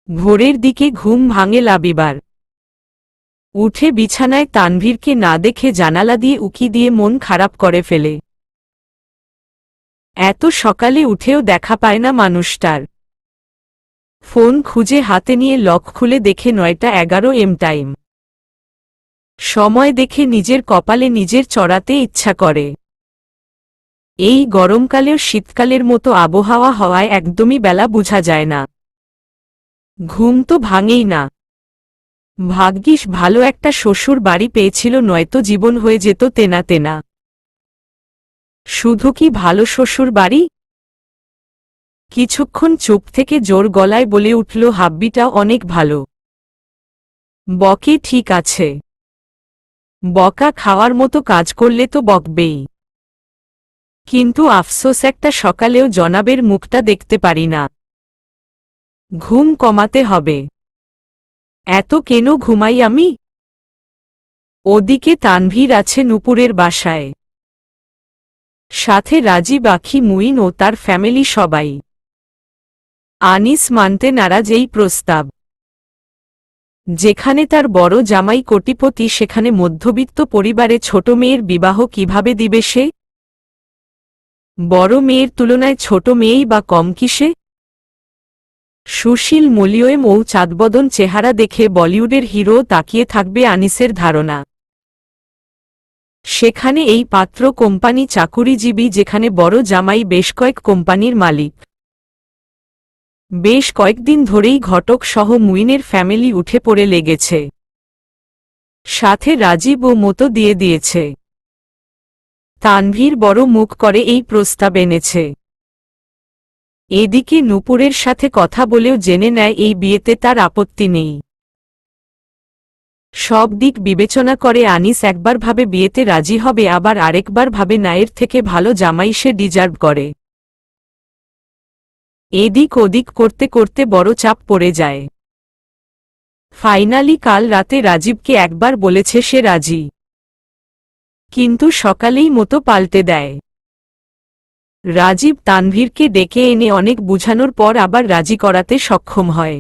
ভোরের দিকে ঘুম ভাঙে লাবিবার। উঠে বিছানায় তানভীরকে না দেখে জানালা দিয়ে উকি দিয়ে মন খারাপ করে ফেলে। এত সকালে উঠেও দেখা পায় না মানুষটার। ফোন খুঁজে হাতে নিয়ে লক খুলে দেখে 9:11 AM টাইম। সময় দেখে নিজের কপালে নিজের চড়াতে ইচ্ছা করে। এই গরমকালেও শীতকালের মতো আবহাওয়া হওয়ায় একদমই বেলা বোঝা যায় না। ঘুম তো ভাঙেই না। ভাগ্যিস ভালো একটা শ্বশুর বাড়ি পেয়েছিল, নয়তো জীবন হয়ে যেত তেনা তেনা। শুধু কি ভালো শ্বশুর বাড়ি? কিছুক্ষণ চুপ থেকে জোর গলায় বলে উঠল, হাব্বিটা অনেক ভালো। বকে ঠিক আছে। বকা খাওয়ার মতো কাজ করলে তো বকবেই। কিন্তু আফসোস একটা সকালেও জনাবের মুখটা দেখতে পারি না। ঘুম কমাতে হবে। এত কেন ঘুমাই আমি? ওদিকে তানভীর আছে নূপুরের বাসায়। সাথে রাজীব, আখি, মুইন ও তার ফ্যামিলি সবাই। আনিস মানতে নারাজ এই প্রস্তাব। যেখানে তার বড় জামাই কোটিপতি, সেখানে মধ্যবিত্ত পরিবারে ছোট মেয়ের বিবাহ কিভাবে দিবে সে? বড় মেয়ের তুলনায় ছোট মেয়েই বা কম কিসে? সুশীল মলিয়ম ও চাঁদবদন চেহারা দেখে বলিউডের হিরো তাকিয়ে থাকবে আনিসের ধারণা। সেখানে এই পাত্র কোম্পানি চাকুরিজীবী, যেখানে বড় জামাই বেশ কয়েক কোম্পানির মালিক। বেশ কয়েকদিন ধরেই ঘটক সহ মুইনের ফ্যামিলি উঠে পড়ে লেগেছে। সাথে রাজীব ও মতো দিয়ে দিয়েছে। তানভীর বড় মুখ করে এই প্রস্তাব এনেছে। এদিকে নূপুরের সাথে কথা বলেও জেনে নেয় এই বিয়েতে তার আপত্তি নেই। সব দিক বিবেচনা করে আনিস একবার ভাবে বিয়েতে রাজি হবে, আবার আরেকবার ভাবে নায়ের থেকে ভালো জামাই সে ডিজার্ভ করে। এদিক ওদিক করতে করতে বড় চাপ পড়ে যায়। ফাইনালি কাল রাতে রাজীবকে একবার বলেছে সে রাজি, কিন্তু সকালেই মতো পাল্টে দেয়। রাজীব তানভীরকে ডেকে এনে অনেক বুঝানোর পর আবার রাজি করাতে সক্ষম হয়।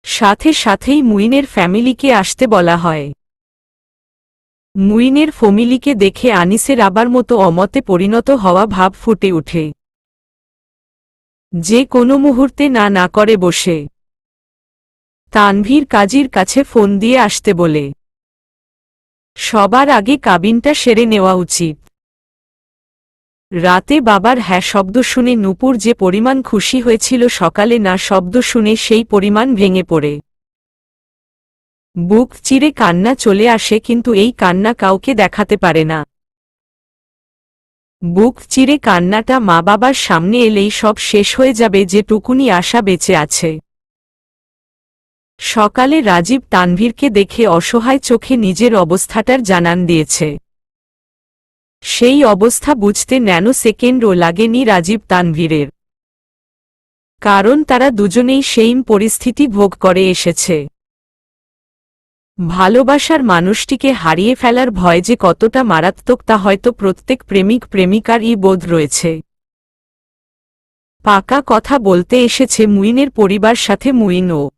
সাথে সাথেই মুইনের ফ্যামিলিকে আসতে বলা হয়। মুইনের ফ্যামিলিকে দেখে আনিসের আবার মতো অমতে পরিণত হওয়া ভাব ফুটে ওঠে। যে কোনো মুহূর্তে না না করে বসে। তানভীর কাজীর কাছে ফোন দিয়ে আসতে বলে। সবার আগে কাবিনটা সেরে নেওয়া উচিত। রাতে বাবার হ্যাঁ শব্দ শুনে নূপুর যে পরিমাণ খুশি হয়েছিল, সকালে না শব্দ শুনে সেই পরিমাণ ভেঙে পড়ে। বুক চিরে কান্না চলে আসে, কিন্তু এই কান্না কাউকে দেখাতে পারে না। বুক চিরে কান্নাটা মা বাবার সামনে এলেই সব শেষ হয়ে যাবে, যেটুকুনি আশা বেঁচে আছে। সকালে রাজীব তানভীরকে দেখে অসহায় চোখে নিজের অবস্থাটার জানান দিয়েছে। সেই অবস্থা বুঝতে ন্যানো সেকেন্ডও লাগেনি রাজীব তানভীরের। কারণ তারা দুজনেই সেইম পরিস্থিতি ভোগ করে এসেছে। ভালোবাসার মানুষটিকে হারিয়ে ফেলার ভয় যে কতটা মারাত্মক তা হয়তো প্রত্যেক প্রেমিক প্রেমিকারই বোধ রয়েছে। পাকা কথা বলতে এসেছে মুইনের পরিবার সাথে মুইনও।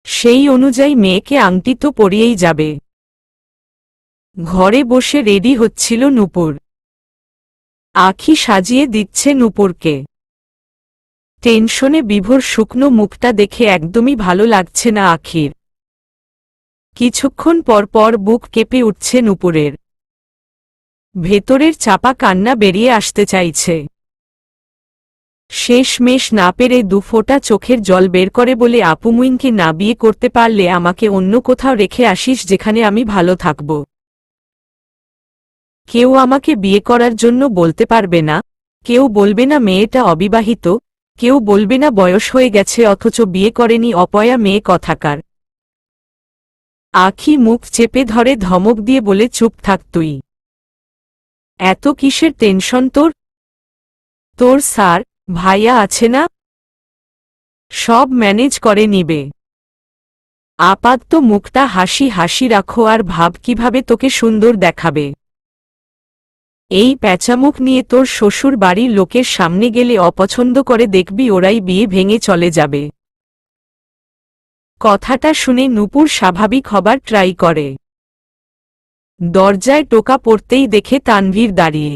সেই অনুযায়ী মেয়েকে আংটি তো পরিয়েই যাবে। ঘরে বসে রেডি হচ্ছিল নূপুর। আখি সাজিয়ে দিচ্ছে নূপুরকে। টেনশনে বিভোর শুকনো মুখটা দেখে একদমই ভালো লাগছে না আখির। কিছুক্ষণ পর পর বুক কেঁপে উঠছে নূপুরের। ভেতরের চাপা কান্না বেরিয়ে আসতে চাইছে। শেষমেশ না পেরে দুফোঁটা চোখের জল বের করে বলে, আপু, মুইনকে না বিয়ে করতে পারলে আমাকে অন্য কোথাও রেখে আসিস, যেখানে আমি ভালো থাকব। কেউ আমাকে বিয়ে করার জন্য বলতে পারবে না। কেউ বলবে না মেয়েটা অবিবাহিত। কেউ বলবে না বয়স হয়ে গেছে অথচ বিয়ে করেনি, অপয়া মেয়ে কথাকার। আখি মুখ চেপে ধরে ধমক দিয়ে বলে, চুপ থাক তুই। এত কিসের টেনশন তোর? তোর স্যার ভাইয়া আছে না? সব ম্যানেজ করে নিবে। আপাতত মুখটা হাসি হাসি রাখো আর ভাব কিভাবে তোকে সুন্দর দেখাবে। এই প্যাঁচামুখ নিয়ে তোর শ্বশুর বাড়ির লোকের সামনে গেলে অপছন্দ করে দেখবি ওরাই বিয়ে ভেঙে চলে যাবে। কথাটা শুনে নূপুর স্বাভাবিক হবার ট্রাই করে। দরজায় টোকা পড়তেই দেখে তানভীর দাঁড়িয়ে।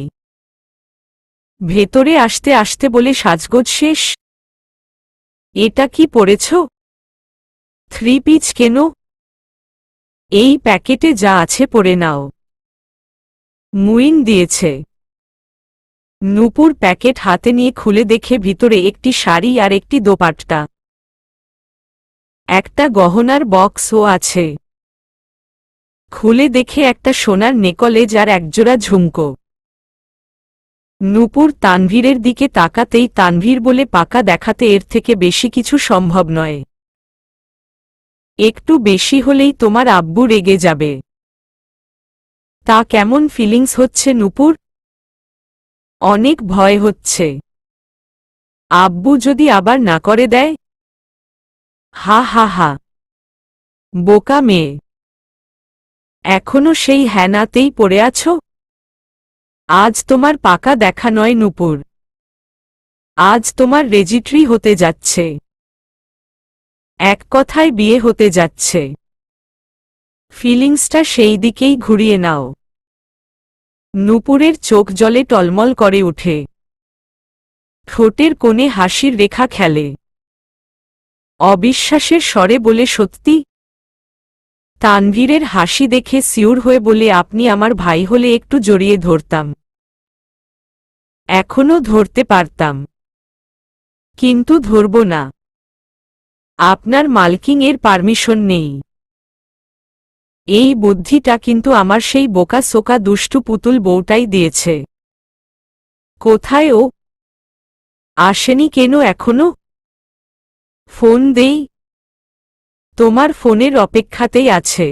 ভেতরে আসতে আসতে বলে সাজগোজ শেষ? এটা কি পরেছ? 3 পিস কেন? এই প্যাকেটে যা আছে পরে নাও। মুইন দিয়েছে। নূপুর প্যাকেট হাতে নিয়ে খুলে দেখে ভিতরে একটি শাড়ি আর একটি দোপাট্টা। একটা গহনার বক্সও আছে। খুলে দেখে একটা সোনার নেকলেজ আর একজোড়া ঝুমকো। নূপুর তানভীরের দিকে তাকাতেই তানভীর বলে পাকা দেখাতে এর থেকে বেশি কিছু সম্ভব নয়। একটু বেশি হলেই তোমার আব্বু রেগে যাবে। তা কেমন ফিলিংস হচ্ছে নূপুর? অনেক ভয় হচ্ছে। আব্বু যদি আবার না করে দেয়? হা হা হা। বোকা মেয়ে। এখনো সেই হ্যানাতেই পড়ে আছো? আজ তোমার পাকা দেখা নয় নূপুর। আজ তোমার রেজিস্ট্রি হতে যাচ্ছে। এক কথায় বিয়ে হতে যাচ্ছে। ফিলিংসটা সেই দিকেই ঘুরিয়ে নাও। নূপুরের চোখ জলে টলমল করে উঠে। ঠোঁটের কোণে হাসির রেখা খেলে। অবিশ্বাসের স্বরে বলে সত্যি? তানভীরের হাসি দেখে সিউর হয়ে বলে আপনি আমার ভাই হলে একটু জড়িয়ে ধরতাম। এখনো ধরতে পারতাম। কিন্তু ধরব না। আপনার মালকিং এর পারমিশন নেই। এই বুদ্ধিটা কিন্তু আমার সেই বোকা সোকা দুষ্টু পুতুল বউটাই দিয়েছে। কোথায় ও? আসেনি কেন এখনো? ফোন দেই? তোমার ফোনের অপেক্ষাতেই আছে।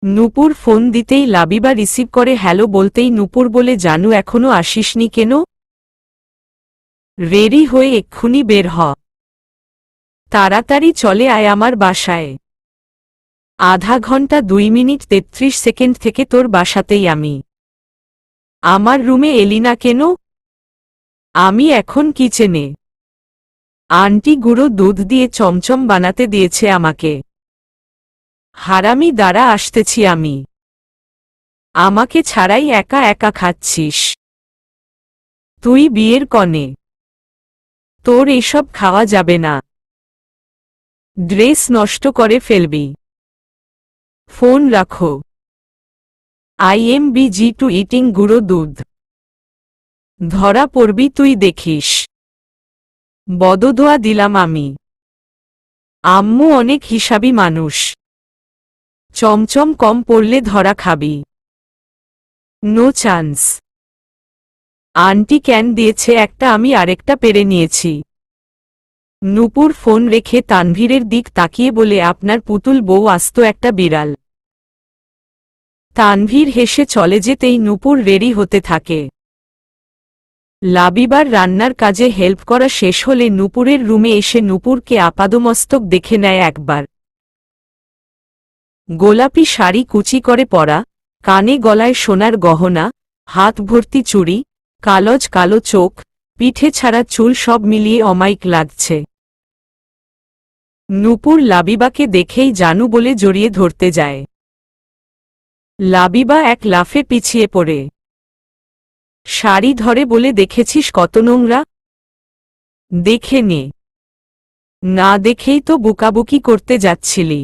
নূপুর ফোন দিতেই লাবিবা রিসিভ করে হ্যালো বলতেই নূপুর বলে জানু এখনো আসিসনি কেন? রেডি হয়ে এক্ষুনি বের হ। তাড়াতাড়ি চলে আয় আমার বাসায়। আধা ঘন্টা 2 মিনিট 33 সেকেন্ড থেকে তোর বাসাতেই আমি। আমার রুমে এলি না কেন? আমি এখন কিচেনে। আন্টি গুঁড়ো দুধ দিয়ে চমচম বানাতে দিয়েছে আমাকে। হারামি দ্বারা আসতেছি আমি। আমাকে ছাড়াই একা একা খাচ্ছিস। তুই বিয়ের কনে। তোর এসব খাওয়া যাবে না। ড্রেস নষ্ট করে ফেলবি। ফোন রাখো। IMBG টু ইটিং গুঁড়ো দুধ। ধরা পড়বি তুই দেখিস। বদদোয়া দিলাম আমি। আম্মু অনেক হিসাবী মানুষ। চমচম কম পড়লে ধরা খাবি। No chance. আন্টি ক্যান দিয়েছে একটা আমি আরেকটা পেরে নিয়েছি। নূপুর ফোন রেখে তানভীরের দিক তাকিয়ে বলে আপনার পুতুল বউ আস্ত একটা বিড়াল। তানভীর হেসে চলে যেতেই নূপুর রেডি হতে থাকে। লাবিবার রান্নার কাজে হেল্প করা শেষ হলে নূপুরের রুমে এসে নূপুরকে আপাদমস্তক দেখে নেয় একবার। গোলাপি শাড়ি কুচি করে পরা, কানে গলায় সোনার গহনা, হাত ভর্তি চুড়ি, কালজ কালো চোখ, পিঠে ছাড়া চুল সব মিলিয়ে অমায়িক লাগছে। নূপুর লাবিবাকে দেখেই জানু বলে জড়িয়ে ধরতে যায়। লাবিবা এক লাফে পিছিয়ে পড়ে। শাড়ি ধরে বলে দেখেছিস কত নোংরা? দেখে নে। না দেখেই তো বুকাবুকি করতে যাচ্ছিলি।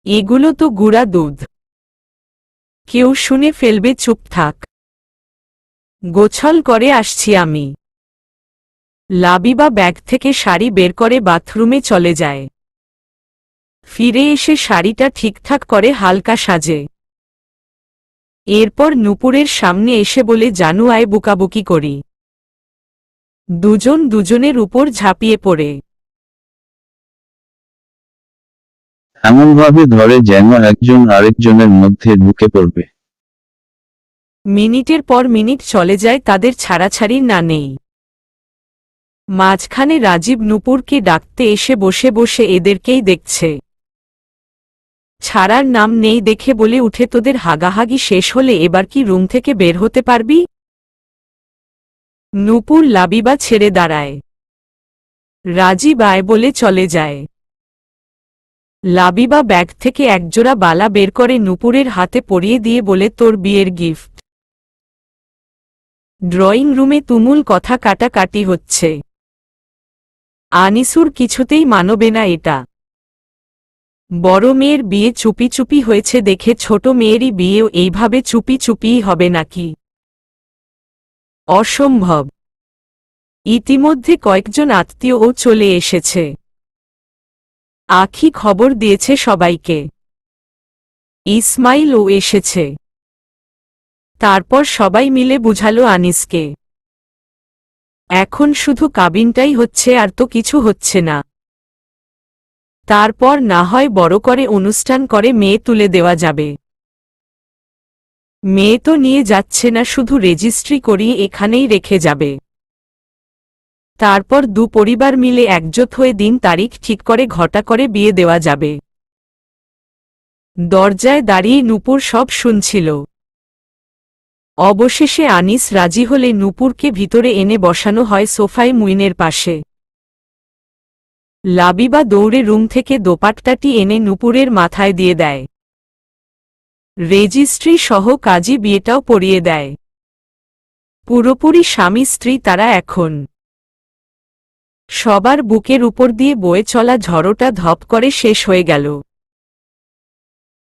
এগুলো তো গুঁড়া দুধ। কেউ শুনে ফেলবে চুপ থাক। গোছল করে আসছি আমি। লাবিবা ব্যাগ থেকে শাড়ি বের করে বাথরুমে চলে যায়। ফিরে এসে শাড়িটা ঠিকঠাক করে হালকা সাজে। এরপর নূপুরের সামনে এসে বলে জানু আয় বুকাবুকি করি। দুজন দুজনের উপর ঝাঁপিয়ে পড়ে। এমনভাবে ধরে যেন একজন আরেকজনের মধ্যে ঢুকে পড়বে। মিনিটের পর মিনিট চলে যায় তাদের ছাড়াছাড়ির না নেই। মাঝখানে রাজীব নূপুরকে ডাকতে এসে বসে বসে এদেরকেই দেখছে। ছাড়ার নাম নেই দেখে বলে উঠে তোদের হাগাহাগি শেষ হলে এবার কি রুম থেকে বের হতে পারবি? নূপুর লাবিবা ছেড়ে দাঁড়ায়। রাজি বায় বলে চলে যায়। লাবিবা ব্যাগ থেকে একজোড়া বালা বের করে নূপুরের হাতে পরিয়ে দিয়ে বলে তোর বিয়ের গিফট। ড্রয়িং রুমে তুমুল কথা কাটাকাটি হচ্ছে। আনিসুর কিছুতেই মানবে না এটা। বড় মেয়ের বিয়ে চুপি চুপি হয়েছে দেখে ছোট মেয়েরই বিয়েও এইভাবে চুপি চুপিই হবে নাকি? অসম্ভব। ইতিমধ্যে কয়েকজন আত্মীয়ও চলে এসেছে। আখি খবর দিয়েছে সবাইকে। ইসমাইলও এসেছে। তারপর সবাই মিলে বুঝালো আনিসকে। এখন শুধু কাবিনটাই হচ্ছে আর তো কিছু হচ্ছে না। তারপর না হয় বড় করে অনুষ্ঠান করে মেয়ে তুলে দেওয়া যাবে। মেয়ে তো নিয়ে যাচ্ছে না, শুধু রেজিস্ট্রি করিয়ে এখানেই রেখে যাবে। তারপর দু পরিবার মিলে একজোট হয়ে দিন তারিখ ঠিক করে ঘটা করে বিয়ে দেওয়া যাবে। দরজায় দাঁড়িয়ে নূপুর সব শুনছিল। অবশেষে আনিস রাজি হলে নূপুরকে ভিতরে এনে বসানো হয় সোফায় মুইনের পাশে। লাবিবা দৌড়ে রুম থেকে দোপাট্টাটি এনে নূপুরের মাথায় দিয়ে দেয়। রেজিস্ট্রি সহ কাজী বিয়েটাও পড়িয়ে দেয়। পুরোপুরি স্বামী স্ত্রী তারা এখন। সবার বুকের উপর দিয়ে বয়ে চলা ঝড়টা ধপ করে শেষ হয়ে গেল।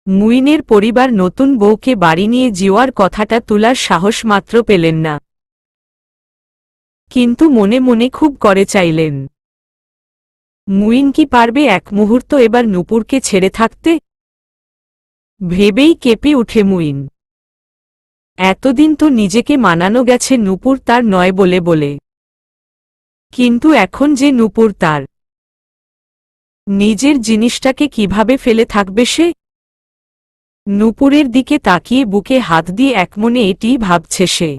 মুইনের পরিবার নতুন বউকে বাড়ি নিয়ে যাওয়ার কথাটা তোলার সাহস মাত্র পেলেন না। কিন্তু মনে মনে খুব করে চাইলেন। মুইন কি পারবে এক মুহূর্ত এবার নূপুরকে ছেড়ে থাকতে? ভেবেই কেঁপে উঠে মুইন। এতদিন তো নিজেকে মানানো গেছে নূপুর তার নয় বলে বলে, কিন্তু এখন যে নূপুর তার, নিজের জিনিসটাকে কিভাবে ফেলে থাকবে সে? নূপুরের দিকে তাকিয়ে বুকে হাত দিয়ে একমনে এটিই ভাবছে সে।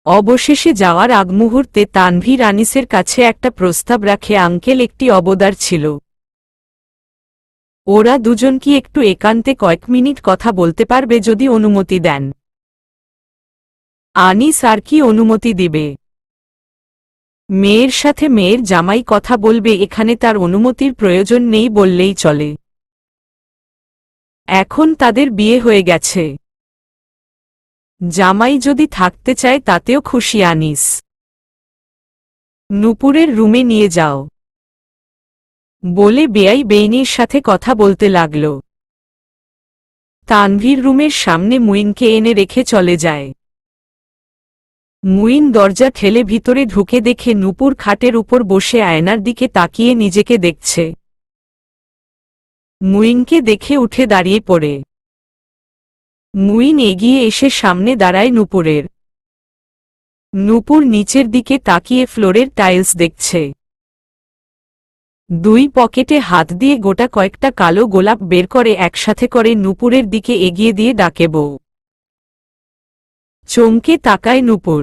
অবশেষে যাওয়ার আগ মুহূর্তে তানভীর আনিসের কাছে একটা প্রস্তাব রাখে। আঙ্কেল, একটি অবদার ছিল। ওরা দুজন কি একটু একান্তে কয়েক মিনিট কথা বলতে পারবে যদি অনুমতি দেন? আনিস আর কি অনুমতি দিবে? মেয়ের সাথে মেয়ের জামাই কথা বলবে, এখানে তার অনুমতির প্রয়োজন নেই বললেই চলে। এখন তাদের বিয়ে হয়ে গেছে। জামাই যদি থাকতে চায় তাতেও খুশি আনিস। নূপুরের রুমে নিয়ে যাও বলে বেয়াই বেইনির সাথে কথা বলতে লাগল। তানভীর রুমের সামনে মুইনকে এনে রেখে চলে যায়। মুইন দরজা ঠেলে ভিতরে ঢুকে দেখে নূপুর খাটের উপর বসে আয়নার দিকে তাকিয়ে নিজেকে দেখছে। মুইনকে দেখে উঠে দাঁড়িয়ে পড়ে। মুইন এগিয়ে এসে সামনে দাঁড়ায় নূপুরের। নূপুর নিচের দিকে তাকিয়ে ফ্লোরের টাইলস দেখছে। দুই পকেটে হাত দিয়ে গোটা কয়েকটা কালো গোলাপ বের করে একসাথে করে নূপুরের দিকে এগিয়ে দিয়ে ডাকে বউ। চমকে তাকায় নূপুর।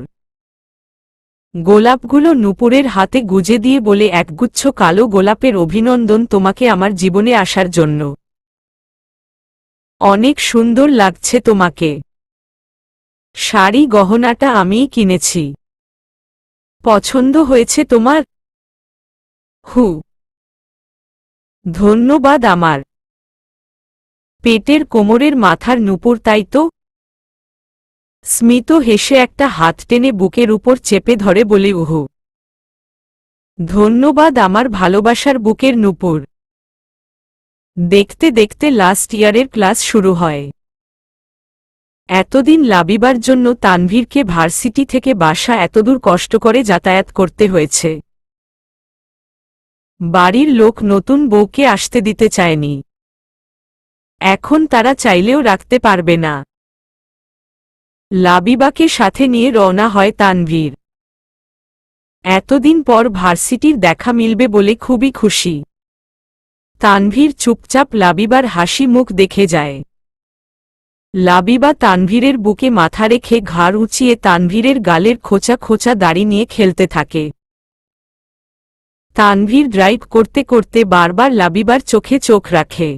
গোলাপগুলো নূপুরের হাতে গুজে দিয়ে বলে, একগুচ্ছ কালো গোলাপের অভিনন্দন তোমাকে আমার জীবনে আসার জন্য। অনেক সুন্দর লাগছে তোমাকে। শাড়ি গহনাটা আমিই কিনেছি। পছন্দ হয়েছে তোমার? হু, ধন্যবাদ। আমার পেটের কোমরের মাথার নূপুর, তাই তো? স্মিত হেসে একটা হাত টেনে বুকের উপর চেপে ধরে বলে, উহু, ধন্যবাদ আমার ভালোবাসার বুকের নূপুর। দেখতে দেখতে লাস্ট ইয়ারের ক্লাস শুরু হয়। এতদিন লাবিবার জন্য তানভীরকে ভার্সিটি থেকে বাসা এতদূর কষ্ট করে যাতায়াত করতে হয়েছে। বাড়ির লোক নতুন বউকে আসতে দিতে চায়নি। এখন তারা চাইলেও রাখতে পারবে না। লাবিবাকে সাথে নিয়ে রওনা হয় তানভীর। এতদিন পর ভার্সিটির দেখা মিলবে বলে খুবই খুশি। তানভীর চুপচাপ লাবিবার হাসি মুখ দেখে যায়। লাবিবা তানভীরের বুকে মাথা রেখে ঘাড় উঁচিয়ে তানভীরের গালের খোঁচা খোঁচা দাড়ি নিয়ে খেলতে থাকে। তানভীর ড্রাইভ করতে করতে বারবার লাবিবার চোখে চোখ রাখে।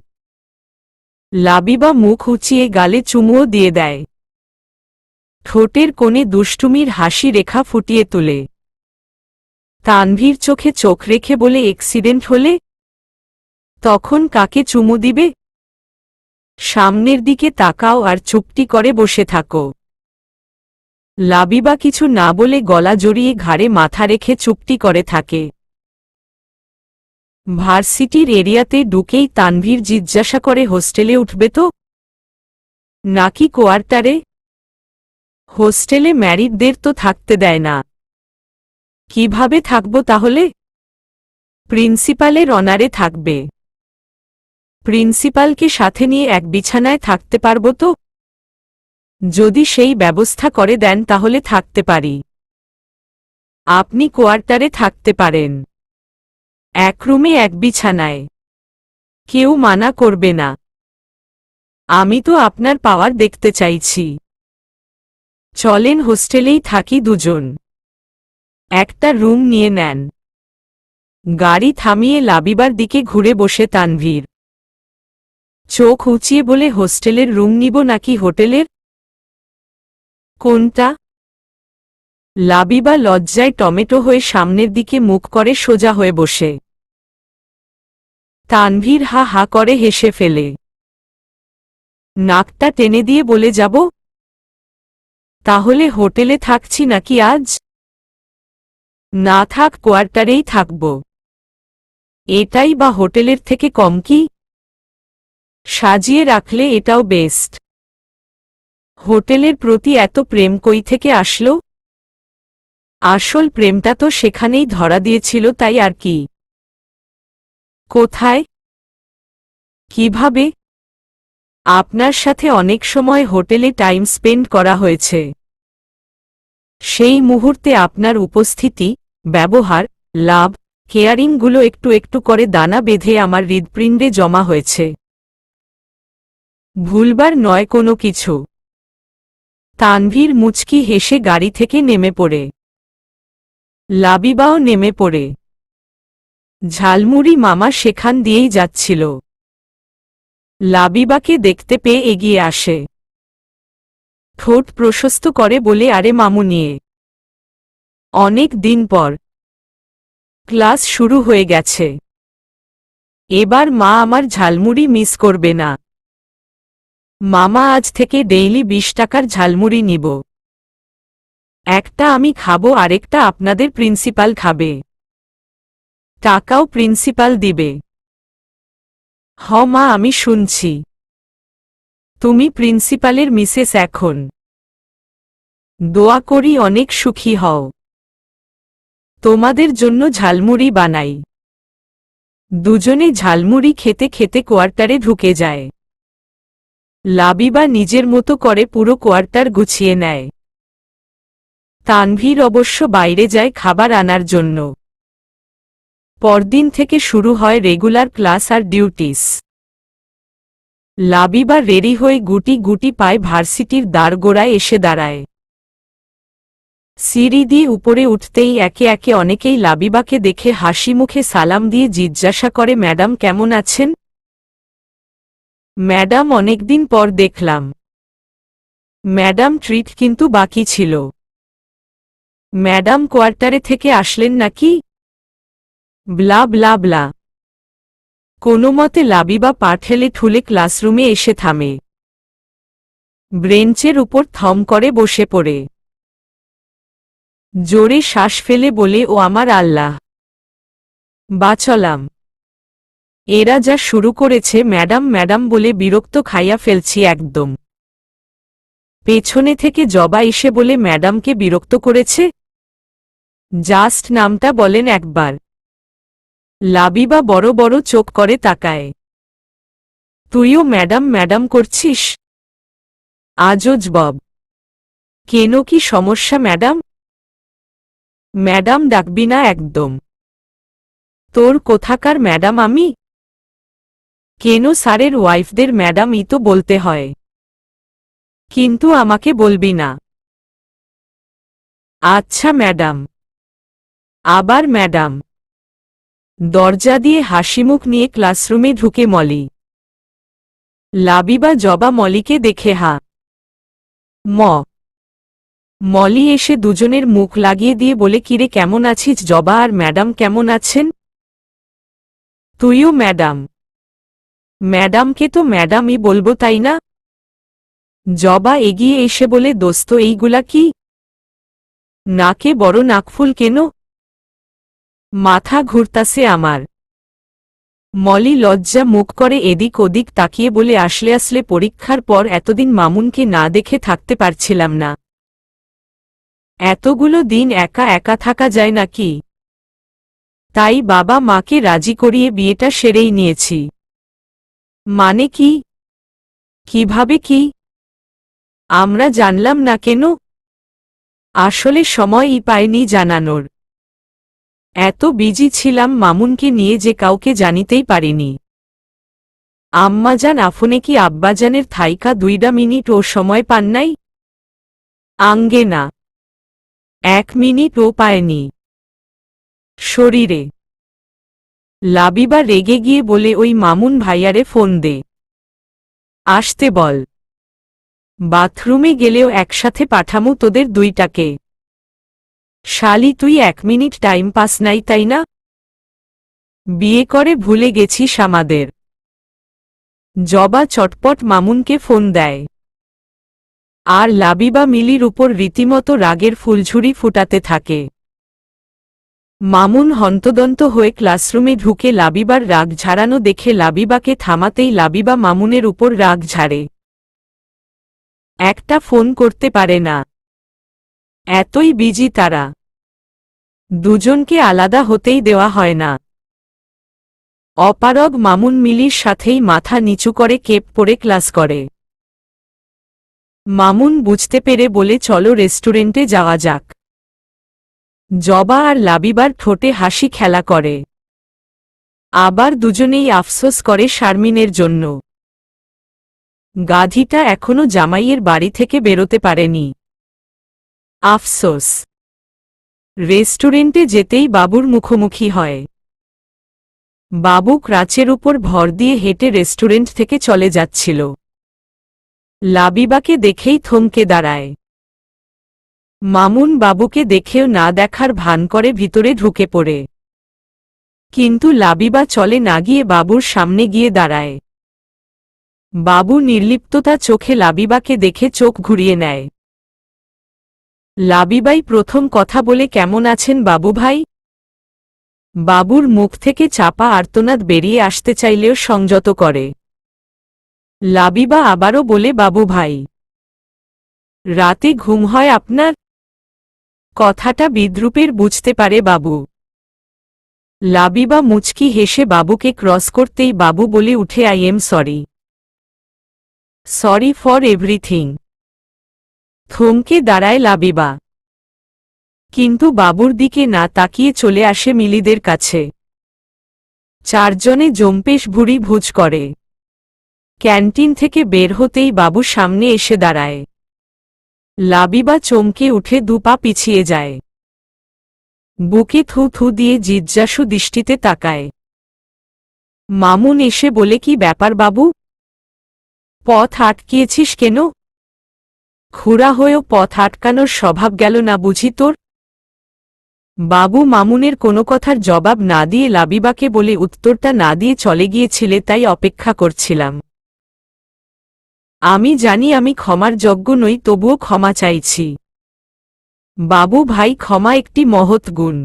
লাবিবা মুখ উঁচিয়ে গালে চুমুও দিয়ে দেয়। ঠোঁটের কোণে দুষ্টুমির হাসি রেখা ফুটিয়ে তোলে। তানভীর চোখে চোখ রেখে বলে, অ্যাক্সিডেন্ট হলে তখন কাকে চুমু দিবে? সামনের দিকে তাকাও আর চুপটি করে বসে থাকো। লাবিবা কিছু না বলে গলা জড়িয়ে ঘাড়ে মাথা রেখে চুপটি করে থাকে। ভার্সিটির এরিয়াতে ঢুকেই তানভীর জিজ্ঞাসা করে, হোস্টেলে উঠবে তো নাকি কোয়ার্টারে? হোস্টেলে ম্যারিডদের তো থাকতে দেয় না। কিভাবে থাকবো তাহলে? প্রিন্সিপালের অনারে থাকবে। প্রিন্সিপালকে সাথে নিয়ে এক বিছানায় থাকতে পারবো তো? যদি সেই ব্যবস্থা করে দেন তাহলে থাকতে পারি। আপনি কোয়ার্টারে থাকতে পারেন, এক রুমে এক বিছানায়, কেউ মানা করবে না। আমি তো আপনার পাওয়ার দেখতে চাইছি। চলেন হোস্টেলেই থাকি দুজন, একটা রুম নিয়ে নেন। গাড়ি থামিয়ে লাবিবার দিকে ঘুরে বসে তানভীর। চোখ উঁচিয়ে বলে, হোস্টেলের রুম নিব নাকি হোটেলের? কোনটা? লাবিবা লজ্জায় টমেটো হয়ে সামনের দিকে মুখ করে সোজা হয়ে বসে। তানভীর হা হা করে হেসে ফেলে। নাকটা টেনে দিয়ে বলে, যাব? তাহলে হোটেলে থাকছি নাকি আজ? না থাক, কোয়ার্টারেই থাকব। এটাই বা হোটেলের থেকে কম কি? সাজিয়ে রাখলে এটাও বেস্ট। হোটেলের প্রতি এত প্রেম কই থেকে আসলো? আসল প্রেমটা তো সেখানেই ধরা দিয়েছিল, তাই আর কি। কোথায়? কিভাবে? আপনার সাথে অনেক সময় হোটেলে টাইম স্পেন্ড করা হয়েছে। সেই মুহূর্তে আপনার উপস্থিতি, ব্যবহার, লাভ, কেয়ারিংগুলো একটু একটু করে দানা বেঁধে আমার হৃদপিণ্ডে জমা হয়েছে। ভুলবার নয় কোনো কিছু। তানভীর মুচকি হেসে গাড়ি থেকে নেমে পড়ে। লাবিবাও নেমে পড়ে। ঝালমুড়ি মামা সেখান দিয়েই যাচ্ছিল। লাবিবাকে দেখতে পেয়ে এগিয়ে আসে। ঠোঁট প্রশস্ত করে বলে, আরে মামু নিয়ে অনেক দিন পর। ক্লাস শুরু হয়ে গেছে, এবার মা আমার ঝালমুড়ি মিস করবে না। মামা আজ থেকে ডেইলি 20 টাকার ঝালমুড়ি নিব। একটা আমি খাবো, আরেকটা আপনাদের প্রিন্সিপাল খাবে। টাকাও প্রিন্সিপাল দিবে। হ মা, আমি শুনছি। তুমি প্রিন্সিপালের মিসেস এখন। দোয়া করি অনেক সুখী হও। তোমাদের জন্য ঝালমুড়ি বানাই। দুজনে ঝালমুড়ি খেতে খেতে কোয়ার্টারে ঢুকে যায়। লাবিবা নিজের মতো করে পুরো কোয়ার্টার গুছিয়ে নেয়। তানভীর অবশ্য বাইরে যায় খাবার আনার জন্য। পরদিন থেকে শুরু হয় রেগুলার ক্লাস আর ডিউটিস। লাবিবা রেডি হয়ে গুটি গুটি পায়ে ভার্সিটির দ্বারগোড়ায় এসে দাঁড়ায়। সিঁড়ি দিয়ে উপরে উঠতেই একে একে অনেকেই লাবিবাকে দেখে হাসি মুখে সালাম দিয়ে জিজ্ঞাসা করে, ম্যাডাম কেমন আছেন? ম্যাডাম অনেকদিন পর দেখলাম। ম্যাডাম ট্রিট কিন্তু বাকি ছিল। ম্যাডাম কোয়ার্টারে থেকে আসলেন নাকি? ব্লা ব্লা ব্লা। কোনোমতে লাবিবা পা ঠেলে ঠুলে ক্লাসরুমে এসে থামে। ব্রেঞ্চের উপর থম করে বসে পড়ে। জোরে শ্বাস ফেলে বলে, ও আমার আল্লাহ, বাঁচলাম। এরা যা শুরু করেছে ম্যাডাম ম্যাডাম বলে বিরক্ত খাইয়া ফেলছি একদম। পেছনে থেকে জবা এসে বলে, ম্যাডামকে বিরক্ত করেছে? জাস্ট নামটা বলেন একবার। লাবিবা বড় বড় চোখ করে তাকায়। তুইও ম্যাডাম ম্যাডাম করছিস? আজব। কেন, কি সমস্যা ম্যাডাম? ম্যাডাম ডাকবি না একদম। তোর কোথাকার ম্যাডাম আমি? কেন, স্যারের ওয়াইফদের ম্যাডামই তো বলতে হয়। কিন্তু আমাকে বলবি না। আচ্ছা ম্যাডাম। আবার ম্যাডাম। দরজা দিয়ে হাসিমুখ নিয়ে ক্লাসরুমে ঢুকে মলি। লাবিবা জবা মলিকে দেখে হা মলি এসে দুজনের মুখ লাগিয়ে দিয়ে বলে, কিরে কেমন আছিস জবা, আর ম্যাডাম কেমন আছেন? তুইও ম্যাডাম? ম্যাডামকে তো ম্যাডামই বলবো তাই না? জবা এগিয়ে এসে বলে, দোস্ত এইগুলা কি? নাকে বড় নাকফুল কেন? মাথা ঘুরতাছে আমার। মলি লজ্জা মুখ করে এদিক ওদিক তাকিয়ে বলে, আসলে পরীক্ষার পর এতদিন মামুনকে না দেখে থাকতে পারছিলাম না। এতগুলো দিন একা একা থাকা যায় নাকি? তাই বাবা মাকে রাজি করিয়ে বিয়েটা সেরেই নিয়েছি। মানে কি? কিভাবে কি? আমরা জানলাম না কেন? আসলে সময়ই পাইনি জানানোর। এত বিজি ছিলাম মামুনকে নিয়ে যে কাউকে জানিতেই পারিনি। আম্মাজান আফনে কি আব্বাজানের থাইকা 2 মিনিট ও সময় পান নাই? আঙ্গে না, 1 মিনিট ও পায়নি। শরীরে। লাবিবা রেগে গিয়ে বলে, ওই মামুন ভাইয়ারে ফোন দে, আসতে বল। বাথরুমে গেলেও একসাথে পাঠামু তোদের দুইটাকে। শালি তুই 1 মিনিট টাইম পাস নাই তাই না? বিয়ে করে ভুলে গেছিস আমাদের। জবা চটপট মামুনকে ফোন দেয়। আর লাবিবা মিলির উপর রীতিমতো রাগের ফুলঝুরি ফুটাতে থাকে। মামুন হন্তদন্ত হয়ে ক্লাসরুমে ঢুকে লাবিবার রাগ ঝাড়ানো দেখে লাবিবাকে থামাতেই লাবিবা মামুনের উপর রাগ ঝাড়ে। একটা ফোন করতে পারে না। এতই বিজি তারা। দুজনকে আলাদা হতেই দেওয়া হয় না। অপারগ মামুন মিলির সাথেই মাথা নিচু করে কেপ পরে ক্লাস করে। মামুন বুঝতে পেরে বলে, চলো রেস্টুরেন্টে যাওয়া যাক। জবা আর লাবিবার ঠোঁটে হাসি খেলা করে। আবার দুজনেই আফসোস করে শারমিনের জন্য। গাধীটা এখনো জামাইয়ের বাড়ি থেকে বেরোতে পারেনি। আফসোস। রেস্টুরেন্টে যেতেই বাবুর মুখোমুখি হয়। বাবু ক্রাচের উপর ভর দিয়ে হেঁটে রেস্টুরেন্ট থেকে চলে যাচ্ছিল। লাবিবাকে দেখেই থমকে দাঁড়ায়। মামুন বাবুকে দেখেও না দেখার ভান করে ভিতরে ঢুকে পড়ে। কিন্তু লাবিবা চলে না গিয়ে বাবুর সামনে গিয়ে দাঁড়ায়। বাবু নির্লিপ্ততা চোখে লাবিবাকে দেখে চোখ ঘুরিয়ে নেয়। লাবিবাই প্রথম কথা বলে, কেমন আছেন বাবু ভাই? বাবুর মুখ থেকে চাপা আর্তনাদ বেরিয়ে আসতে চাইলেও সংযত করে। লাবিবা আবারও বলে, বাবু ভাই। রাতে ঘুম হয় আপনার? কথাটা বিদ্রূপের বুঝতে পারে বাবু। লাবিবা মুচকি হেসে বাবুকে ক্রস করতেই বাবু বলে উঠে, I am sorry. Sorry for everything. থমকে দাঁড়ায় লাবিবা। কিন্তু বাবুর দিকে না তাকিয়ে চলে আসে মিলিদের কাছে। চারজনে জম্পেশ ভুড়ি ভুজ করে। ক্যান্টিন থেকে বের হতেই বাবু সামনে এসে দাঁড়ায়। লাবিবা চমকে উঠে 2 পা পিছিয়ে যায়। বুকে থু থু দিয়ে জিজ্ঞাসু দৃষ্টিতে তাকায়। মামুন এসে বলে, কি ব্যাপার বাবু? পথ আটকিয়েছিস কেন? খুড়া হয়েও পথ আটকানোর স্বভাব গেল না বুঝি তোর? বাবু মামুনের কোনো কথার জবাব না দিয়ে লাবিবাকে বলে, উত্তরটা না দিয়ে চলে গিয়েছিলে তাই অপেক্ষা করছিলাম। আমি জানি আমি ক্ষমার যোগ্য নই, তবুও ক্ষমা চাইছি। বাবু ভাই, ক্ষমা একটি মহৎ গুণ।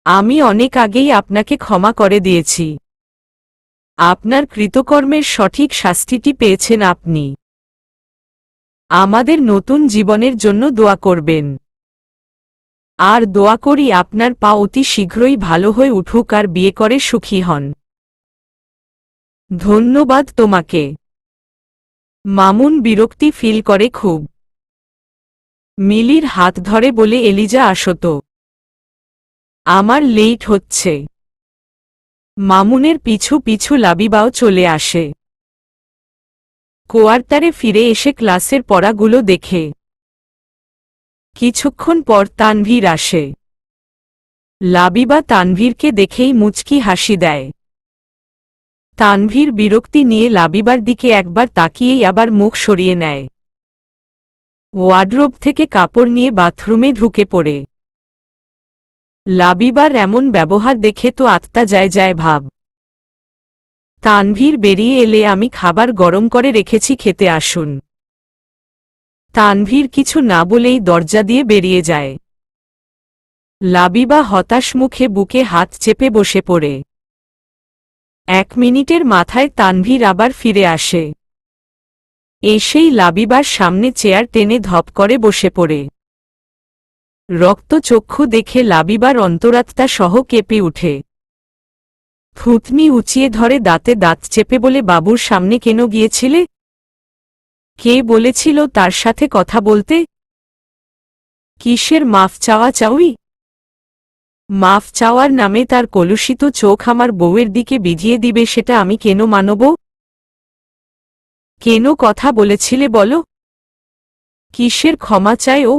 আমি অনেক আগেই আপনাকে ক্ষমা করে দিয়েছি। আপনার কৃতকর্মের সঠিক শাস্তিটি পেয়েছেন আপনি। আমাদের নতুন জীবনের জন্য দোয়া করবেন। আর দোয়া করি আপনার পা অতি শীঘ্রই ভালো হয়ে উঠুক আর বিয়ে করে সুখী হন। ধন্যবাদ তোমাকে। মামুন বিরক্তি ফিল করে খুব। মিলির হাত ধরে বলে, এলিজা আসো তো, আমার লেট হচ্ছে। মামুনের পিছু পিছু লাবিবাও চলে আসে। কোয়ার্টারে ফিরে এসে ক্লাসের পড়াগুলো দেখে। কিছুক্ষণ পর তানভীর আসে। লাবিবা তানভীরকে দেখেই মুচকি হাসি দেয়। তানভীর বিরক্তি নিয়ে লাবিবার দিকে একবার তাকিয়েই আবার মুখ সরিয়ে নেয়। ওয়ার্ডরোব থেকে কাপড় নিয়ে বাথরুমে ঢুকে পড়ে। লাবিবার এমন ব্যবহার দেখে তো আত্মা যায় যায় ভাব। তানভীর বেরিয়ে এলে আমি খাবার গরম করে রেখেছি, খেতে আসুন। তানভীর কিছু না বলেই দরজা দিয়ে বেরিয়ে যায়। লাবিবা হতাশ মুখে বুকে হাত চেপে বসে পড়ে। 1 মিনিটের মাথায় তানভীর আবার ফিরে আসে। এসেই লাবিবার সামনে চেয়ার টেনে ধপ করে বসে পড়ে। রক্তচক্ষু দেখে লাবিবার অন্তরাত্মা সহ কেঁপে উঠে। থুতনি উঁচিয়ে ধরে দাঁতে দাঁত চেপে বলে, বাবুর সামনে কেন গিয়েছিলে? কে বলেছিল তার সাথে কথা বলতে? কিসের মাফ চাওয়া চাউই? মাফ চাওয়ার নামে তার কলুষিত চোখ আমার বউয়ের দিকে বিধিয়ে দিবে সেটা আমি কেন মানব? কেন কথা বলেছিলে বলো? কিসের ক্ষমা চায় ও?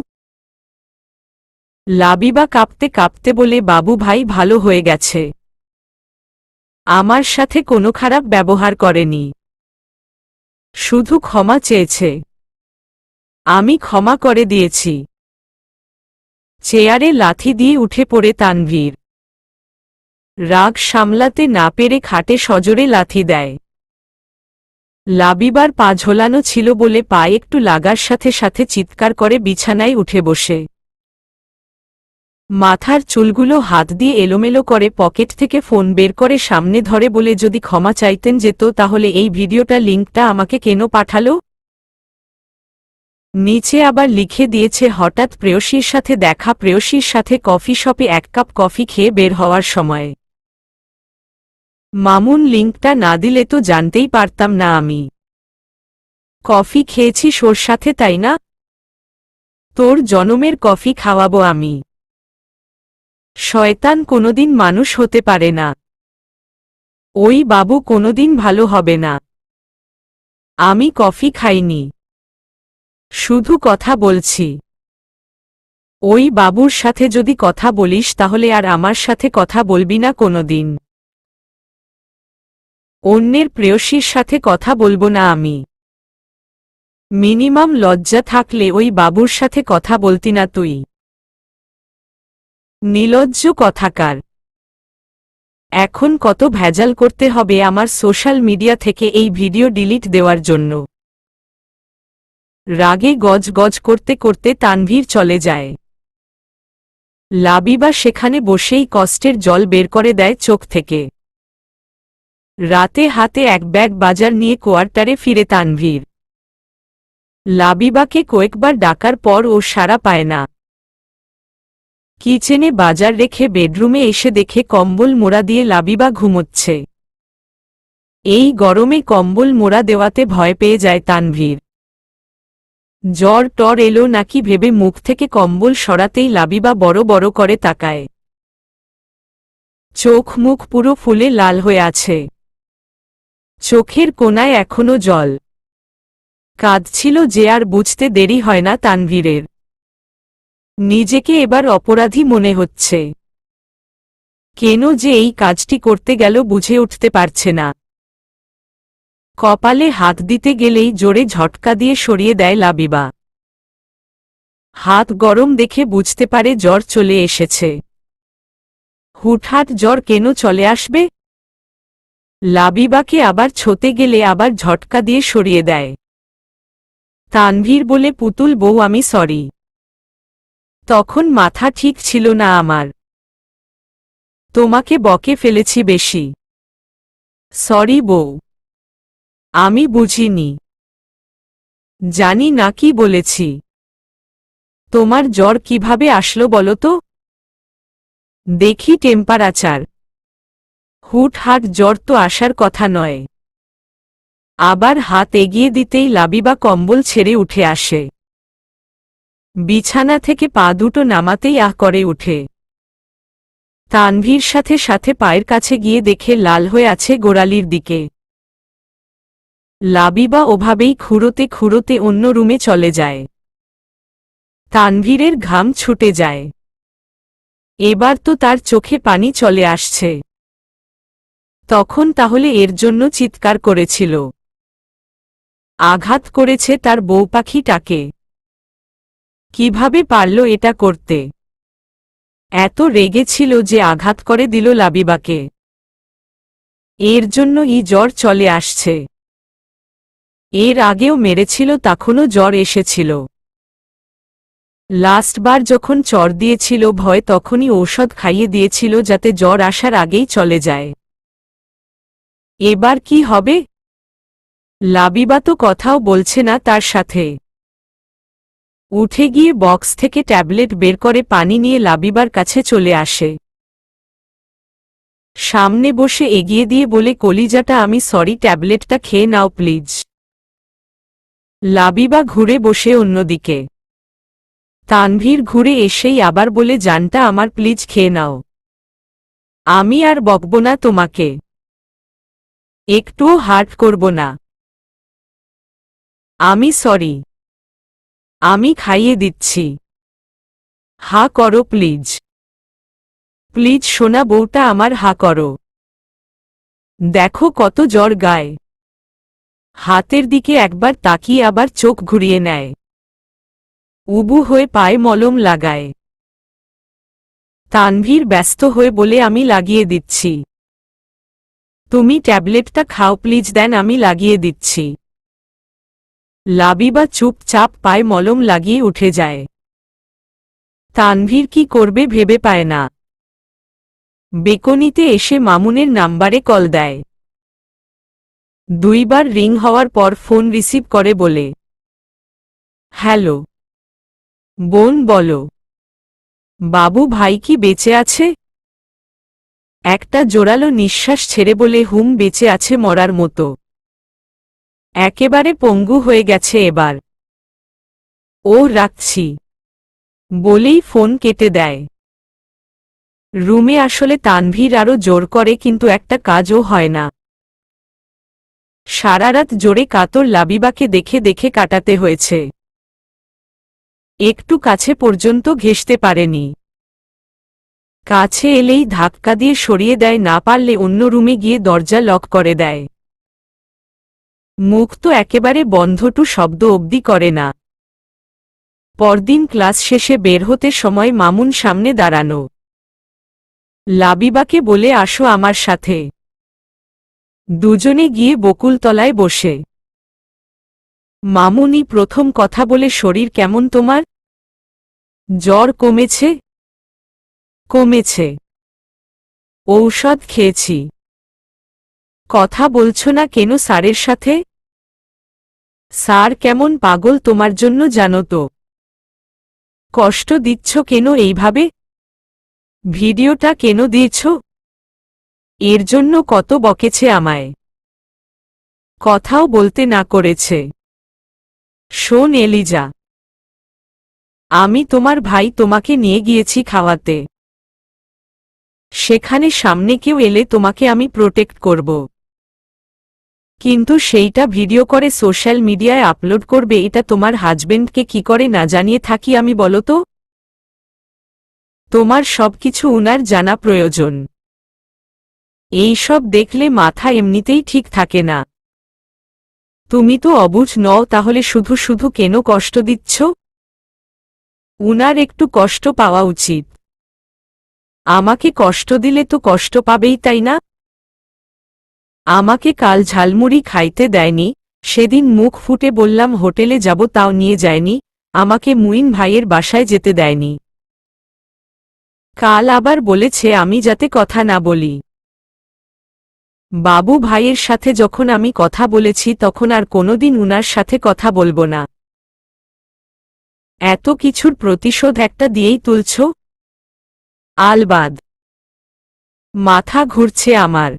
লাবিবা কাঁপতে কাঁপতে বলে, বাবু ভাই ভালো হয়ে গেছে। আমার সাথে কোনো খারাপ ব্যবহার করেনি, শুধু ক্ষমা চেয়েছে। আমি ক্ষমা করে দিয়েছি। চেয়ারে লাথি দিয়ে উঠে পড়ে তানভীর। রাগ সামলাতে না পেরে খাটে সজোরে লাথি দেয়। লাবিবার পা ঝোলানো ছিল বলে পা একটু লাগার সাথে সাথে চিৎকার করে বিছানায় উঠে বসে। মাথার চুলগুলো হাত দিয়ে এলোমেলো করে পকেট থেকে ফোন বের করে সামনে ধরে বলে, যদি ক্ষমা চাইতেন যেত তাহলে এই ভিডিওটা লিংকটা আমাকে কেন পাঠালো? নিচে আবার লিখে দিয়েছে, হঠাৎ প্রেয়সীর সাথে দেখা, প্রেয়সীর সাথে কফি শপে 1 কাপ কফি খেয়ে বের হওয়ার সময়। মামুন লিংকটা না দিলে তো জানতেই পারতাম না আমি। কফি খেয়েছি ওর সাথে, তাই না? তোর জনমের কফি খাওয়াবো আমি। শয়তান কোনোদিন মানুষ হতে পারে না। ওই বাবু কোনোদিন ভালো হবে না। আমি কফি খাইনি, শুধু কথা বলছি। ওই বাবুর সাথে যদি কথা বলিস তাহলে আর আমার সাথে কথা বলবি না কোনোদিন। অন্যের প্রেয়সীর সাথে কথা বলবো না আমি। মিনিমাম লজ্জা থাকলে ওই বাবুর সাথে কথা বলতি না তুই। নিলজ্জ কথাকার। এখন কত ভেজাল করতে হবে আমার সোশ্যাল মিডিয়া থেকে এই ভিডিও ডিলিট দেওয়ার জন্য। রাগে গজ গজ করতে করতে তানভীর চলে যায়। লাবিবা সেখানে বসেই কষ্টের জল বের করে দেয় চোখ থেকে। রাতে হাতে 1 ব্যাগ বাজার নিয়ে কোয়ার্টারে ফিরে তানভীর। লাবিবাকে কয়েকবার ডাকার পর ও সাড়া পায় না। কিচেনে বাজার রেখে বেডরুমে এসে দেখে কম্বল মোড়া দিয়ে লাবিবা ঘুমোচ্ছে। এই গরমে কম্বল মোড়া দেওয়াতে ভয় পেয়ে যায় তানভীর। জ্বর টর এলো নাকি ভেবে মুখ থেকে কম্বল সরাতেই লাবিবা বড় বড় করে তাকায়। চোখ মুখ পুরো ফুলে লাল হয়ে আছে। চোখের কোণায় এখনো জল। কাঁদছিল যে আর বুঝতে দেরি হয় না তানভীরের। নিজেকে এবার অপরাধী মনে হচ্ছে। কেন যে এই কাজটি করতে গেল বুঝে উঠতে পারছে না। কপালে হাত দিতে গেলেই জোরে ঝটকা দিয়ে সরিয়ে দেয় লাবিবা। হাত গরম দেখে বুঝতে পারে জ্বর চলে এসেছে। হুটহাট জ্বর কেন চলে আসবে? লাবিবাকে আবার ছোতে গেলে আবার ঝটকা দিয়ে সরিয়ে দেয়। তানভীর বলে, পুতুল বউ আমি সরি। তখন মাথা ঠিক ছিল না আমার। তোমাকে বকে ফেলেছি বেশি। সরি বউ, আমি বুঝিনি। জানি না কি বলেছি। তোমার জ্বর কিভাবে আসলো বলো তো? দেখি টেম্পারেচার। হুটহাট জ্বর তো আসার কথা নয়। আবার হাত এগিয়ে দিতেই লাবিবা কম্বল ছেড়ে উঠে আসে। বিছানা থেকে পা দুটো নামাতেই আহ করে উঠে। তানভীর সাথে সাথে পায়ের কাছে গিয়ে দেখে লাল হয়ে আছে গোড়ালির দিকে। লাবিবা ওভাবেই খুঁড়োতে খুঁড়োতে অন্য রুমে চলে যায়। তানভীরের ঘাম ছুটে যায়। এবার তো তার চোখে পানি চলে আসছে। তখন তাহলে এর জন্য চিৎকার করেছিল, আঘাত করেছে তার বউ পাখিটাকে। কিভাবে পারল এটা করতে? এত রেগে ছিল যে আঘাত করে দিল লাবিবাকে। এর জন্যই জ্বর চলে আসছে। এর আগেও মেরেছিল, তখনও জ্বর এসেছিল। লাস্টবার যখন চর দিয়েছিল ভয়, তখনই ঔষধ খাইয়ে দিয়েছিল যাতে জ্বর আসার আগেই চলে যায়। এবার কি হবে? লাবিবা তো কথাও বলছে না তার সাথে। উঠে গিয়ে বক্স থেকে ট্যাবলেট বের করে পানি নিয়ে লাবিবার কাছে চলে আসে। সামনে বসে এগিয়ে দিয়ে বলে, কলিজাটা আমি সরি, ট্যাবলেটটা খেয়ে নাও প্লিজ। লাবিবা ঘুরে বসে অন্যদিকে। তানভীর ঘুরে এসেই আবার বলে, জানটা আমার, প্লিজ খেয়ে নাও। আমি আর বকব না তোমাকে, একটুও হার্ট করব না। আমি সরি, আমি খাইয়ে দিচ্ছি। হা করো প্লিজ, প্লিজ সোনা বউটা আমার, হা করো। দেখো কত জ্বর গায়ে। হাতের দিকে একবার তাকিয়ে আবার চোখ ঘুরিয়ে নেয়। উবু হয়ে পায়ে মলম লাগায়। তানভীর ব্যস্ত হয়ে বলে, আমি লাগিয়ে দিচ্ছি। তুমি ট্যাবলেটটা খাও প্লিজ, দেন আমি লাগিয়ে দিচ্ছি। লাবিবা চুপচাপ পায়ে মলম লাগিয়ে উঠে যায়। তানভীর কি করবে ভেবে পায় না। বেকনিতে এসে মামুনের নাম্বারে কল দেয়। 2 বার রিং হওয়ার পর ফোন রিসিভ করে বলে, হ্যালো বোন, বলো। বাবু ভাই কি বেঁচে আছে? একটা জোরালো নিঃশ্বাস ছেড়ে বলে, হুম বেঁচে আছে, মরার মতো। একেবারে পঙ্গু হয়ে গেছে এবার। ও রাখছি বলেই ফোন কেটে দেয়। রুমে আসলে তানভীর আরও জোর করে, কিন্তু একটা কাজও হয় না। সারারাত জোরে কাতর লাবিবাকে দেখে দেখে কাটাতে হয়েছে। একটু কাছে পর্যন্ত ঘেঁষতে পারেনি। কাছে এলেই ধাক্কা দিয়ে সরিয়ে দেয়, না পারলে অন্য রুমে গিয়ে দরজা লক করে দেয়। মুখ তো একেবারে বন্ধটু শব্দ অবধি করে না। পরদিন ক্লাস শেষে বের হতে সময় মামুন সামনে দাঁড়ানো। লাবিবাকে বলে, আসো আমার সাথে। দুজনে গিয়ে বকুলতলায় বসে। মামুনি প্রথম কথা বলে, শরীর কেমন তোমার? জ্বর কমেছে? কমেছে। ঔষধ খেয়েছি। কথা বলছো না কেন স্যারের সাথে? স্যার কেমন পাগল তোমার জন্য জানো তো। কষ্ট দিচ্ছ কেন এইভাবে? ভিডিওটা কেন দিয়েছ? এর জন্য কত বকেছে আমায়, কথাও বলতে না করেছে। শোন এলিজা, আমি তোমার ভাই, তোমাকে নিয়ে গিয়েছি খাওয়াতে। সেখানে সামনে কেউ এলে তোমাকে আমি প্রোটেক্ট করব, কিন্তু সেইটা ভিডিও করে সোশ্যাল মিডিয়ায় আপলোড করবে, এটা তোমার হাজবেন্ডকে কি করে না জানিয়ে থাকি আমি বলো তো? তোমার সবকিছু উনার জানা প্রয়োজন। এই সব দেখলে মাথা এমনিতেই ঠিক থাকে না। তুমি তো অবুঝ নও, তাহলে শুধু শুধু কেন কষ্ট দিচ্ছ? উনার একটু কষ্ট পাওয়া উচিত। আমাকে কষ্ট দিলে তো কষ্ট পাবেই, তাই না? আমাকে কাল ঝালমুড়ি খাইতে দেয়নি, সেদিন মুখ ফুটে বললাম হোটেলে যাব, তাও নিয়ে যায়নি। আমাকে মুইন ভাইয়ের বাসায় যেতে দেয়নি। কাল আবার বলেছে আমি যাতে কথা না বলি। বাবু ভাইয়ের সাথে যখন আমি কথা বলেছি, তখন আর কোনোদিন উনার সাথে কথা বলবো না। এত কিছুর প্রতিশোধ একটা দিয়েই তুলছ? আলবাদ, মাথা ঘুরছে আমার।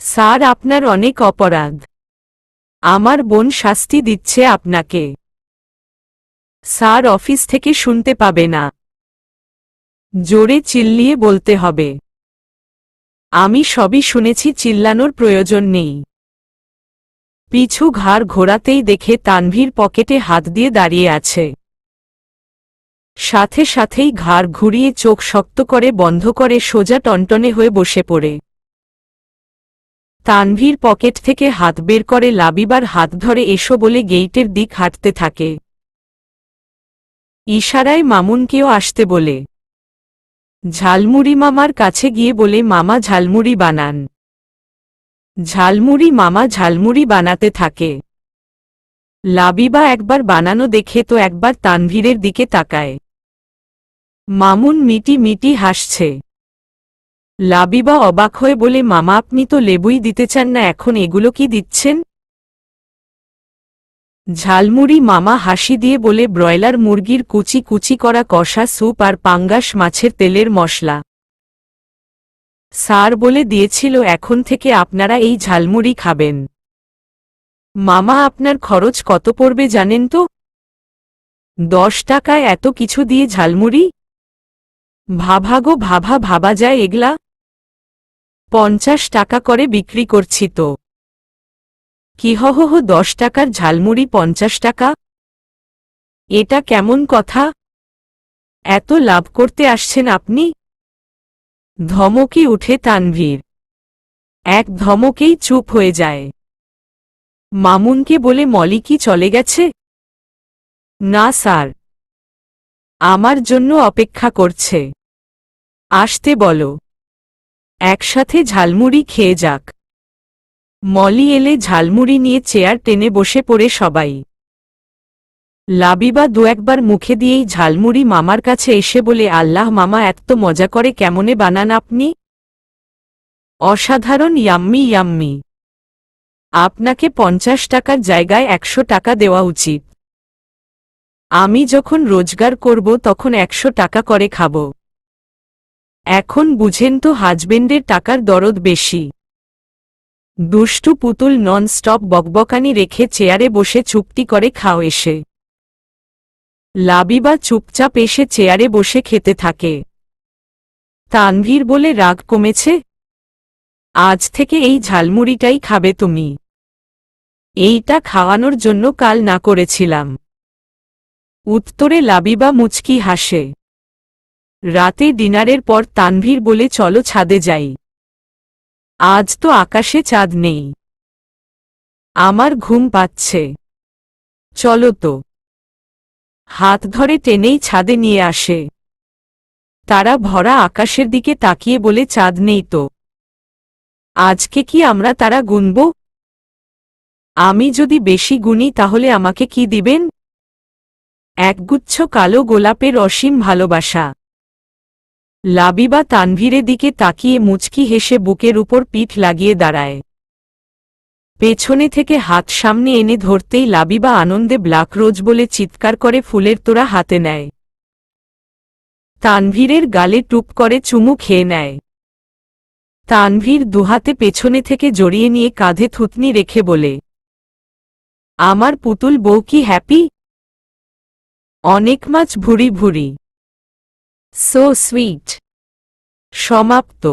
স্যার আপনার অনেক অপরাধ। আমার বোন শাস্তি দিচ্ছে আপনাকে। স্যার অফিস থেকে শুনতে পাবে না। জোরে চিল্লিয়ে বলতে হবে। আমি সবই শুনেছি, চিল্লানোর প্রয়োজন নেই। পিছু ঘাড় ঘোরাতেই দেখে তানভীর পকেটে হাত দিয়ে দাঁড়িয়ে আছে। সাথে সাথেই ঘাড় ঘুরিয়ে চোখ শক্ত করে বন্ধ করে সোজা টনটনে হয়ে বসে পড়ে। তানভীর পকেট থেকে হাত বের করে লাবিবার হাত ধরে এসো বলে গেইটের দিক হাঁটতে থাকে। ইশারায় মামুনকেও আসতে বলে। ঝালমুড়ি মামার কাছে গিয়ে বলে মামা ঝালমুড়ি বানান। মামা ঝালমুড়ি বানাতে থাকে। লাবিবা একবার বানানো দেখে তো একবার তানভীরের দিকে তাকায়। মামুন মিটি মিটি হাসছে। লাবিবা অবাক হয়ে বলে মামা আপনি তো লেবুই দিতে চান না, এখন এগুলো কি দিচ্ছেন? ঝালমুড়ি মামা হাসি দিয়ে বলে ব্রয়লার মুরগির কুচি কুচি করা কষা স্যুপ আর পাঙ্গাস মাছের তেলের মশলা। স্যার বলে দিয়েছিল এখন থেকে আপনারা এই ঝালমুড়ি খাবেন। মামা আপনার খরচ কত পড়বে জানেন তো? 10 টাকায় এত কিছু দিয়ে ঝালমুড়ি? ভাভাগো ভাবা যায় এগলা? 50 টাকা করে বিক্রি করছি তো। কি হো 10 টাকার ঝালমুড়ি 50 টাকা? এটা কেমন কথা? এত লাভ করতে আসছেন আপনি? ধমকে উঠে তানভীর। এক ধমকেই চুপ হয়ে যায়। মামুনকে বলে মলি কি চলে গেছে? না স্যার, আমার জন্য অপেক্ষা করছে, আসতে বলো, একসাথে ঝালমুড়ি খেয়ে যাক। মলি এলে ঝালমুড়ি নিয়ে চেয়ার টেনে বসে পড়ে সবাই। লাবিবা দু একবার মুখে দিয়েই ঝালমুড়ি মামার কাছে এসে বলে আল্লাহ মামা এত মজা করে কেমনে বানান আপনি? অসাধারণ, ইয়াম্মি ইয়াম্মি। আপনাকে 50 টাকার জায়গায় 100 টাকা দেওয়া উচিত। আমি যখন রোজগার করব তখন 100 টাকা করে খাব। এখন বুঝেন তো হাজবেন্ডের টাকার দরদ বেশি। দুষ্টু পুতুল নন স্টপ বকবকানি রেখে চেয়ারে বসে চুপটি করে খাও এসে। লাবিবা চুপচাপ এসে চেয়ারে বসে খেতে থাকে। তানভীর বলে রাগ কমেছে? আজ থেকে এই ঝালমুড়িটাই খাবে তুমি। এইটা খাওয়ানোর জন্য কাল না করেছিলাম। উত্তরে লাবিবা মুচকি হাসে। রাতে ডিনারের পর তানভীর বলে চলো ছাদে যাই। আজ তো আকাশে চাঁদ নেই। আমার ঘুম পাচ্ছে। চলো তো। হাত ধরে টেনেই ছাদে নিয়ে আসে। তারা ভরা আকাশের দিকে তাকিয়ে বলে চাঁদ নেই তো। আজকে কি আমরা তারা গুনব? আমি যদি বেশি গুনি তাহলে আমাকে কি দিবেন? একগুচ্ছ কালো গোলাপের অসীম ভালোবাসা। লাবিবা তানভীরের দিকে তাকিয়ে মুচকি হেসে বুকের উপর পিঠ লাগিয়ে দাঁড়ায়। পেছনে থেকে হাত সামনে এনে ধরতেই লাবিবা আনন্দে ব্ল্যাক রোজ বলে চিৎকার করে ফুলের তোড়া হাতে নেয়। তানভীরের গালে টুপ করে চুমু খেয়ে নেয়। তানভীর দুহাতে পেছনে থেকে জড়িয়ে নিয়ে কাঁধে থুতনি রেখে বলে, আমার পুতুল বউ কি হ্যাপি? অনেক মাছ ভুরি ভুরি। So sweet. সমাপ্ত।